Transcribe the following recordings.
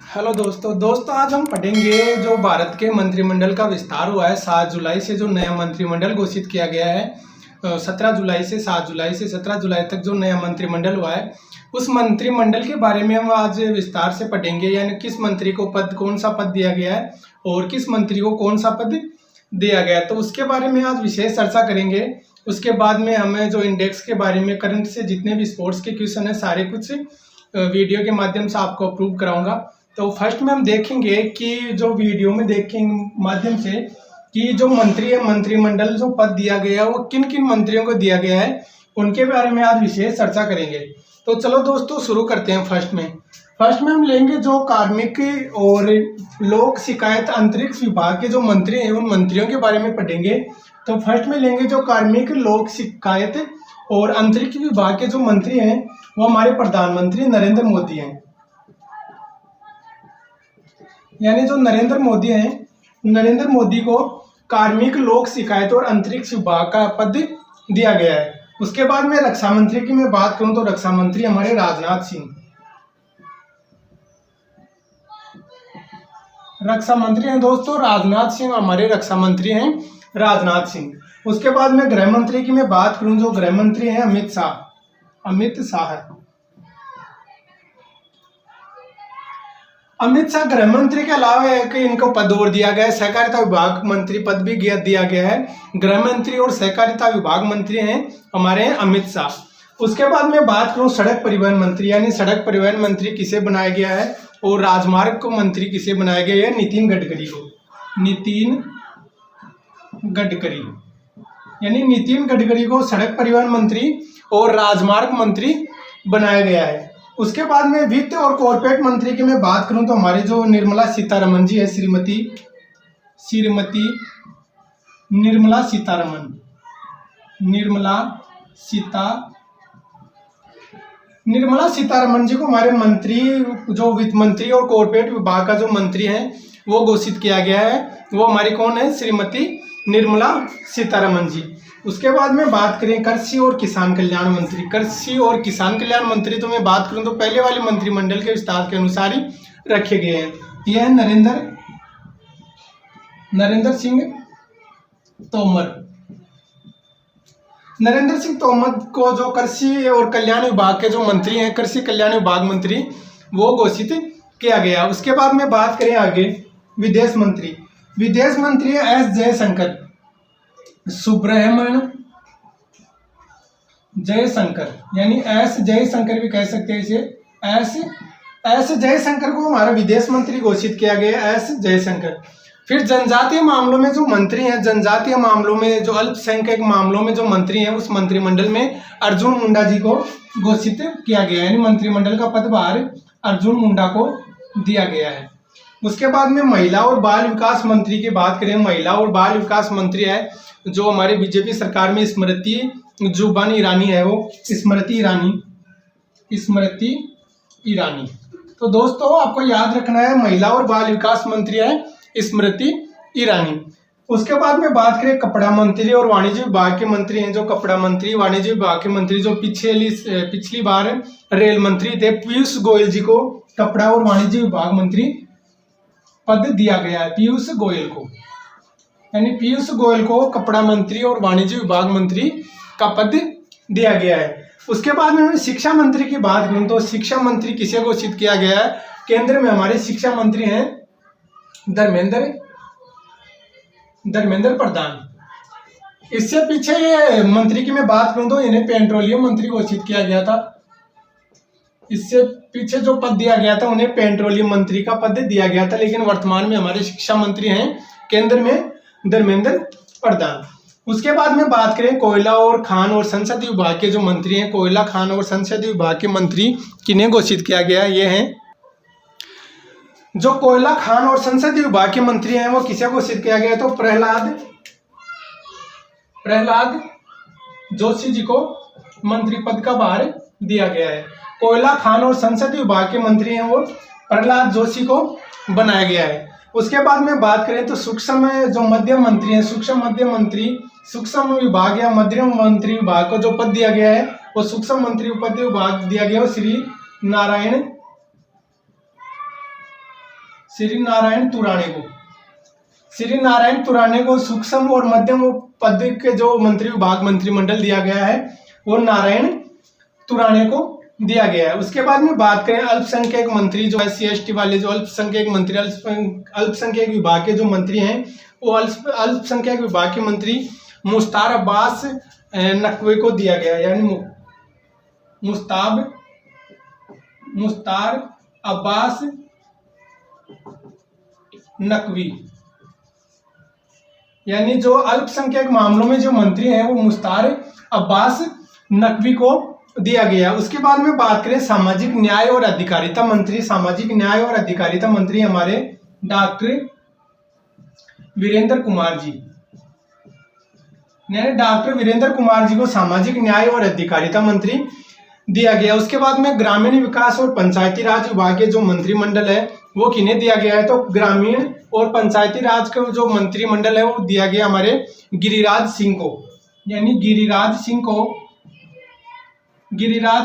दोस्तों आज हम पढ़ेंगे जो भारत के मंत्रिमंडल का विस्तार हुआ है 7 जुलाई से जो नया मंत्रिमंडल घोषित किया गया है 17 जुलाई से 7 जुलाई से 17 जुलाई तक जो नया मंत्रिमंडल हुआ है उस मंत्रिमंडल के बारे में हम आज विस्तार से पढ़ेंगे। यानी किस मंत्री को कौन सा पद दिया गया है और किस मंत्री को कौन सा पद दिया गया है, तो उसके बारे में आज विशेष चर्चा करेंगे। उसके बाद में हमें जो इंडेक्स के बारे में करंट से जितने भी स्पोर्ट्स के क्वेश्चन है सारे कुछ वीडियो के माध्यम से आपको अप्रूव कराऊंगा। तो फर्स्ट में हम देखेंगे कि जो वीडियो में देखेंगे माध्यम से कि जो मंत्री है मंत्रिमंडल जो पद दिया गया है वो किन किन मंत्रियों को दिया गया है उनके बारे में आज विशेष चर्चा करेंगे। तो चलो दोस्तों शुरू करते हैं। फर्स्ट में हम लेंगे जो कार्मिक और लोक शिकायत अंतरिक्ष विभाग के जो मंत्री हैं उन मंत्रियों के बारे में पढ़ेंगे। तो फर्स्ट में लेंगे जो कार्मिक लोक शिकायत और अंतरिक्ष विभाग के जो मंत्री हैं वो हमारे प्रधानमंत्री नरेंद्र मोदी हैं। यानी जो नरेंद्र मोदी हैं, नरेंद्र मोदी को कार्मिक लोक शिकायत और अंतरिक्ष विभाग का पद दिया गया है। उसके बाद में रक्षा मंत्री की मैं बात करूं तो रक्षा मंत्री हमारे राजनाथ सिंह, रक्षा मंत्री हैं दोस्तों राजनाथ सिंह, हमारे रक्षा मंत्री हैं राजनाथ सिंह। उसके बाद में गृह मंत्री की मैं बात करूं जो गृह मंत्री हैं अमित शाह गृह मंत्री के अलावा कि इनको पद और दिया गया है। सहकारिता विभाग मंत्री पद भी दिया गया है। गृह मंत्री और सहकारिता विभाग मंत्री हैं हमारे अमित शाह। उसके बाद में बात करूं सड़क परिवहन मंत्री, यानी सड़क परिवहन मंत्री किसे बनाया गया है और राजमार्ग को मंत्री किसे बनाया गया है, नितिन गडकरी को सड़क परिवहन मंत्री और राजमार्ग मंत्री बनाया गया है। उसके बाद में वित्त और कॉर्पोरेट मंत्री की मैं बात करूं तो हमारे जो निर्मला सीतारमन जी है, श्रीमती निर्मला सीतारमन जी को हमारे मंत्री जो वित्त मंत्री और कॉर्पोरेट विभाग का जो मंत्री हैं वो घोषित किया गया है। वो हमारी कौन है, श्रीमती निर्मला सीतारमन जी। उसके बाद में बात करें कृषि और किसान कल्याण मंत्री तो मैं बात करूं तो पहले वाले मंत्रिमंडल के विस्तार के अनुसार ही रखे गए हैं। यह है नरेंद्र सिंह तोमर को जो कृषि और कल्याण विभाग के जो मंत्री हैं, कृषि कल्याण विभाग मंत्री, वो घोषित किया गया। उसके बाद में बात करें आगे विदेश मंत्री एस जयशंकर, यानी एस जयशंकर भी कह सकते हैं इसे। एस जयशंकर को हमारा विदेश मंत्री घोषित किया गया, एस जयशंकर। फिर जनजातीय मामलों में जो मंत्री हैं, जनजातीय मामलों में जो अल्पसंख्यक मामलों में जो मंत्री हैं उस मंत्रिमंडल में अर्जुन मुंडा जी को घोषित किया गया, यानी मंत्रिमंडल का पदभार अर्जुन मुंडा को दिया गया है। उसके बाद में महिला और बाल विकास मंत्री की बात करें, महिला और बाल विकास मंत्री है जो हमारे बीजेपी सरकार में स्मृति जुबान ईरानी है, वो स्मृति ईरानी। तो दोस्तों आपको याद रखना है महिला और बाल विकास मंत्री है स्मृति ईरानी। उसके बाद में बात करें कपड़ा मंत्री और वाणिज्य विभाग के मंत्री हैं जो कपड़ा मंत्री वाणिज्य विभाग के मंत्री जो पिछली बार रेल मंत्री थे, पीयूष गोयल जी को कपड़ा और वाणिज्य विभाग मंत्री पद दिया गया है। पीयूष गोयल को कपड़ा मंत्री और वाणिज्य विभाग मंत्री का पद दिया गया है। उसके बाद में मैं शिक्षा मंत्री की बात करूं तो शिक्षा मंत्री किसे घोषित किया गया है, केंद्र में हमारे शिक्षा मंत्री हैं धर्मेंद्र प्रधान। इससे पीछे ये मंत्री की मैं बात करूं तो इन्हें पेट्रोलियम मंत्री घोषित किया गया था। इससे पीछे जो पद दिया गया था उन्हें पेट्रोलियम मंत्री का पद दिया गया था, लेकिन वर्तमान में हमारे शिक्षा मंत्री हैं केंद्र में धर्मेंद्र प्रधान। उसके बाद में बात करें कोयला और खान और संसदीय विभाग के जो मंत्री हैं, कोयला खान और संसदीय विभाग के मंत्री किन्हें घोषित किया गया, ये हैं जो कोयला खान और संसदीय विभाग के मंत्री हैं वो किसे घोषित किया गया, तो प्रहलाद जोशी जी को मंत्री पद का भार दिया गया है। कोयला खान और संसदीय विभाग के मंत्री हैं वो प्रहलाद जोशी को बनाया गया है। उसके बाद में बात करें तो सूक्ष्म जो मध्यम मंत्री हैं, सूक्ष्म विभाग या मध्यम मंत्री विभाग को जो पद दिया गया है वो सूक्ष्म मंत्री पद विभाग दिया गया है श्री श्री नारायण तुराने को सूक्ष्म और मध्यम पद के जो मंत्री विभाग मंत्रिमंडल दिया गया है वो नारायण तुराने को दिया गया है। उसके बाद में बात करें अल्पसंख्यक मंत्री जो SC/ST वाले जो अल्पसंख्यक मंत्री अल्पसंख्यक विभाग के जो मंत्री हैं वो अल्पसंख्यक विभाग के मंत्री मुश्तार अब्बास नकवी को दिया गया है, यानी मुश्तार अब्बास नकवी, यानी जो अल्पसंख्यक मामलों में जो मंत्री हैं वो मुश्तार अब्बास नकवी को दिया गया। उसके बाद में बात करें सामाजिक न्याय और अधिकारिता मंत्री। सामाजिक न्याय और अधिकारिता मंत्री हमारे डॉक्टर वीरेंद्र कुमार जी, डॉक्टर वीरेंद्र कुमार जी को सामाजिक न्याय और अधिकारिता मंत्री दिया गया। उसके बाद में ग्रामीण विकास और पंचायती राज विभाग के जो मंत्रिमंडल है वो किन्हें दिया गया है, तो ग्रामीण और पंचायती राज का जो मंत्रिमंडल है वो दिया गया हमारे गिरिराज सिंह को, यानी गिरिराज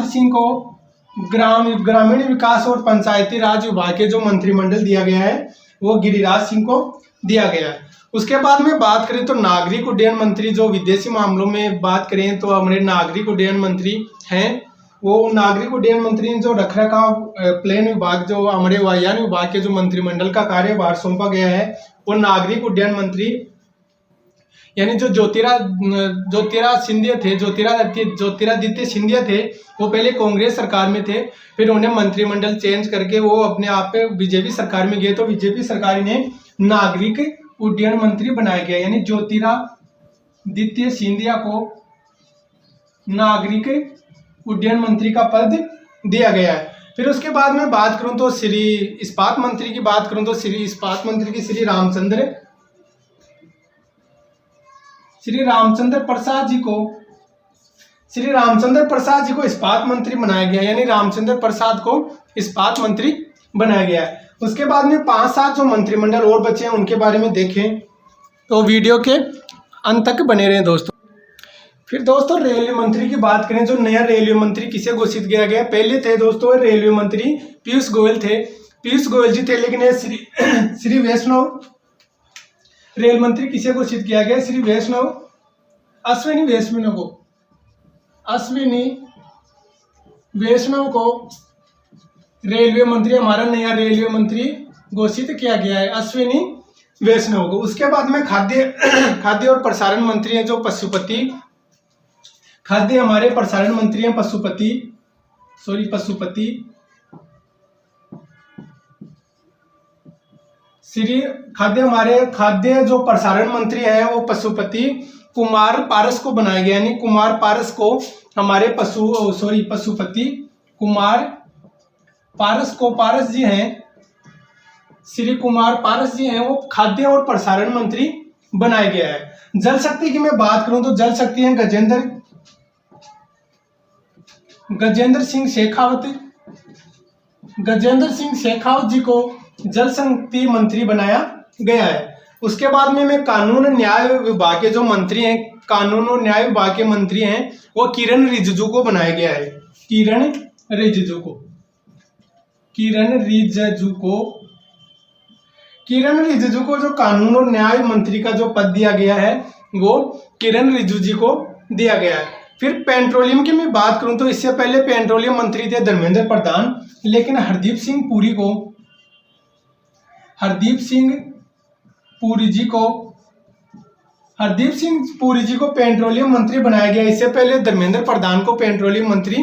सिंह को ग्रामीण विकास और पंचायती राज विभाग के जो मंत्रिमंडल दिया गया है वो गिरिराज सिंह को दिया गया है। उसके बाद में बात करें तो नागरिक उड्डयन मंत्री, जो विदेशी मामलों में बात करें तो हमारे नागरिक उड्डयन मंत्री हैं, वो नागरिक उड्डयन मंत्री ने जो रखरखाव प्लेन विभाग जो हमारे वायुयान विभाग के जो मंत्रिमंडल का कार्यभार सौंपा गया है वो नागरिक उड्डयन मंत्री, यानी जो ज्योतिरादित्य सिंधिया थे वो पहले कांग्रेस सरकार में थे, फिर उन्हें मंत्रिमंडल चेंज करके वो अपने आप पे बीजेपी सरकार में गए, तो बीजेपी सरकार ने नागरिक उड्डयन मंत्री बनाया गया, यानी ज्योतिरादित्य सिंधिया को नागरिक उड्डयन मंत्री का पद दिया गया है। फिर उसके बाद में बात करूं तो श्री इस्पात मंत्री की बात करूं तो श्री इस्पात मंत्री की श्री रामचंद्र प्रसाद जी को इस्पात मंत्री बनाया गया, यानी रामचंद्र प्रसाद को इस्पात मंत्री बनाया गया है। उसके बाद में 5-7 जो मंत्रिमंडल और बचे हैं उनके बारे में देखें तो वीडियो के अंत तक बने रहें दोस्तों। फिर दोस्तों रेलवे मंत्री की बात करें, जो नया रेलवे मंत्री किसे घोषित किया गया, पहले थे दोस्तों रेलवे मंत्री पीयूष गोयल जी थे, लेकिन ये श्री वैष्णव रेल मंत्री किसे घोषित किया गया, श्री अश्विनी वैष्णव को रेलवे मंत्री, हमारा नया रेलवे मंत्री घोषित किया गया है, अश्विनी वैष्णव को। उसके बाद में खाद्य और प्रसारण मंत्री हैं जो खाद्य हमारे प्रसारण मंत्री हैं पशुपति श्री खाद्य जो प्रसारण मंत्री है वो पशुपति कुमार पारस को बनाया गया, यानी कुमार पारस को हमारे पशुपति कुमार पारस जी हैं, श्री कुमार पारस जी हैं, वो खाद्य और प्रसारण मंत्री बनाया गया है। जल शक्ति की मैं बात करूं तो जल शक्ति है गजेंद्र सिंह शेखावत जी को जल शक्ति मंत्री बनाया गया है। उसके बाद में मैं कानून न्याय विभाग के जो मंत्री हैं, कानून और न्याय विभाग के मंत्री हैं वो किरण रिजिजू को बनाया गया है, किरण रिजिजू को जो कानून और न्याय मंत्री का जो पद दिया गया है वो किरण रिजिजू जी को दिया गया है। फिर पेट्रोलियम की मैं बात करूं तो इससे पहले पेट्रोलियम मंत्री थे धर्मेंद्र प्रधान, लेकिन हरदीप सिंह पुरी जी को पेट्रोलियम मंत्री बनाया गया। इससे पहले धर्मेंद्र प्रधान को पेट्रोलियम मंत्री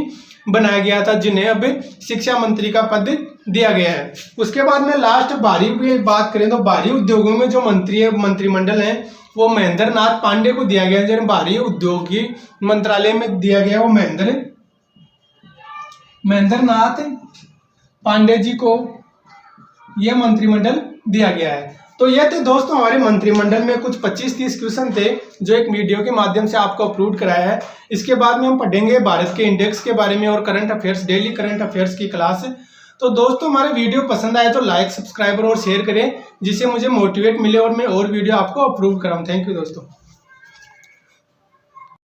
बनाया गया था, जिन्हें अब शिक्षा मंत्री का पद दिया गया है। उसके बाद में लास्ट भारी की बात करें तो भारी उद्योगों में जो मंत्रिमंडल है वो महेंद्र नाथ पांडे को दिया गया, जो भारी उद्योगी मंत्रालय में दिया गया वो महेंद्र नाथ पांडे जी को यह मंत्रिमंडल दिया गया है। तो यह थे दोस्तों हमारे मंत्रिमंडल में कुछ 25-30 क्वेश्चन थे जो एक वीडियो के माध्यम से आपको अपलोड कराया है। इसके बाद में हम पढ़ेंगे भारत के इंडेक्स के बारे में और current affairs, daily current affairs की क्लास। तो दोस्तों हमारे वीडियो पसंद आए तो लाइक, सब्सक्राइब और शेयर करें, जिससे मुझे मोटिवेट मिले और मैं और वीडियो आपको अपलोड कराऊं। थैंक यू दोस्तों।